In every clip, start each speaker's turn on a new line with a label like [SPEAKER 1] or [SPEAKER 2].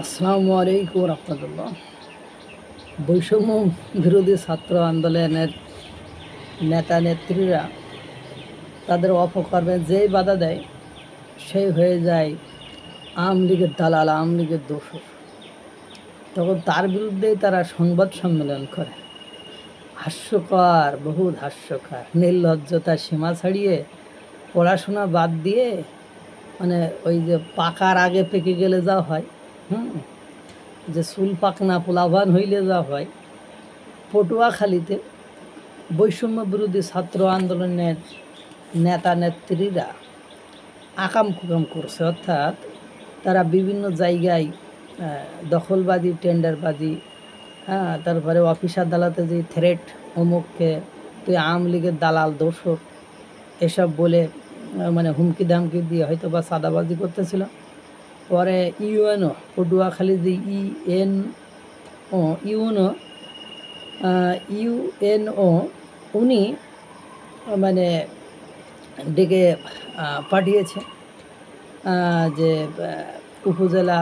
[SPEAKER 1] আসসালামু আলাইকুম রহমতুল্লাহ। বৈষম্য বিরোধী ছাত্র আন্দোলনের নেতা নেত্রীরা তাদের অপকর্মে যেই বাধা দেয় সেই হয়ে যায় আওয়ামী লীগের দালাল, আওয়ামী লীগের দোসর। তখন তার বিরুদ্ধেই তারা সংবাদ সম্মেলন করে। হাস্যকর, বহুত হাস্যকর, নির্লজ্জতার সীমা ছাড়িয়ে পড়াশোনা বাদ দিয়ে, মানে ওই যে পাকার আগে পেকে গেলে যা হয়, যে চুল পাকনা পোলাভান হইলে যা হয়, পটুয়াখালীতে বৈষম্য বিরোধী ছাত্র আন্দোলনের নেতা নেত্রীরা আকাম কুকাম করছে। অর্থাৎ তারা বিভিন্ন জায়গায় দখলবাজি, টেন্ডারবাজি, তারপরে অফিস আদালতে যে থ্রেট, অমুককে তুই আওয়ামী লীগের দালাল দোসর এসব বলে মানে হুমকি ধামকি দিয়ে হয়তো বা সাদাবাজি করতেছিল। পরে ইউএনও, পটুয়াখালী যে ইউএনও উনি মানে ডেকে পাঠিয়েছে, যে উপজেলা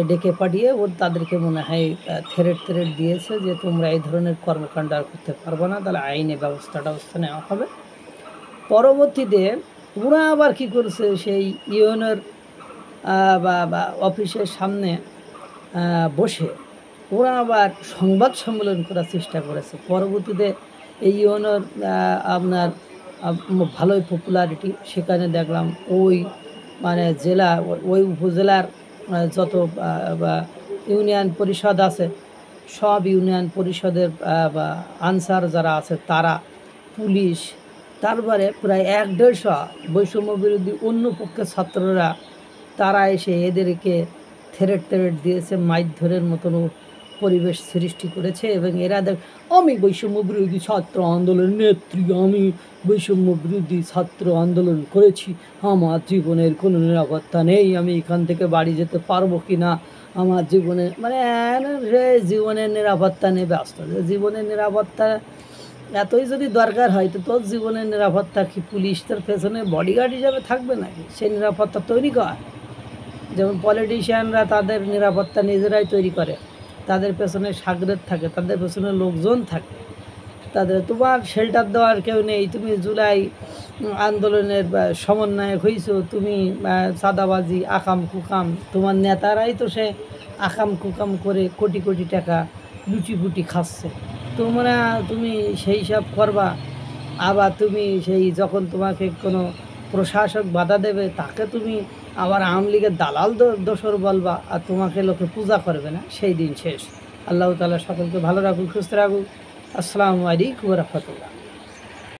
[SPEAKER 1] ডেকে পাঠিয়ে তাদেরকে মনে হয় থ্রেট দিয়েছে যে তোমরা এই ধরনের কর্মকাণ্ড আর করতে পারবো না, তাহলে আইনে ব্যবস্থা নেওয়া হবে। পরবর্তীতে ওরা আবার কী করছে, সেই ইউএনওর বা অফিসের সামনে বসে ওরা আবার সংবাদ সম্মেলন করার চেষ্টা করেছে। পরবর্তীতে এই ইউএনওর আপনার ভালোই পপুলারিটি, সেখানে দেখলাম ওই মানে জেলা, ওই উপজেলার যত ইউনিয়ন পরিষদ আছে, সব ইউনিয়ন পরিষদের আনসার যারা আছে তারা, পুলিশ, তারপরে প্রায় 1-150 বৈষম্য বিরোধী অন্য পক্ষের ছাত্ররা তারা এসে এদেরকে থ্রেট দিয়েছে, মারধরের মতন পরিবেশ সৃষ্টি করেছে। এবং এরা আমি বৈষম্য বিরোধী ছাত্র আন্দোলনের নেত্রী, আমি বৈষম্য বিরোধী ছাত্র আন্দোলন করেছি, আমার জীবনের কোনো নিরাপত্তা নেই, আমি এখান থেকে বাড়ি যেতে পারবো কি না, আমার জীবনে মানে জীবনের নিরাপত্তা নিয়ে ব্যস্ত। জীবনের নিরাপত্তা এতই যদি দরকার হয় তো তোর জীবনের নিরাপত্তা কি পুলিশ তোর পেছনে বডিগার্ড হিসাবে থাকবে নাকি? সেই নিরাপত্তা তৈরি কর। যেমন পলিটিশিয়ানরা তাদের নিরাপত্তা নিজেরাই তৈরি করে, তাদের পেছনে সাগরেদ থাকে, তাদের পেছনে লোকজন থাকে, তাদের তোমার শেল্টার দেওয়ার কেউ নেই। তুমি জুলাই আন্দোলনের সমন্বয়ক হয়েছো, তুমি সাদাবাজি, আকাম কুকাম, তোমার নেতারাই তো সে আকাম কুকাম করে কোটি কোটি টাকা লুচিপুটি খাচ্ছে। তুমি সেই সব করবা, আবার তুমি সেই যখন তোমাকে কোনো প্রশাসক বাধা দেবে তাকে তুমি আবার আওয়ামী লীগের দালাল দোসর বলবা, আর তোমাকে লোকে পূজা করবে না, সেই দিন শেষ। আল্লাহ তাআলা সকলকে ভালো রাখুক, সুস্থ রাখুক। আসসালামু আলাইকুম ওয়া রাহমাতুল্লাহ।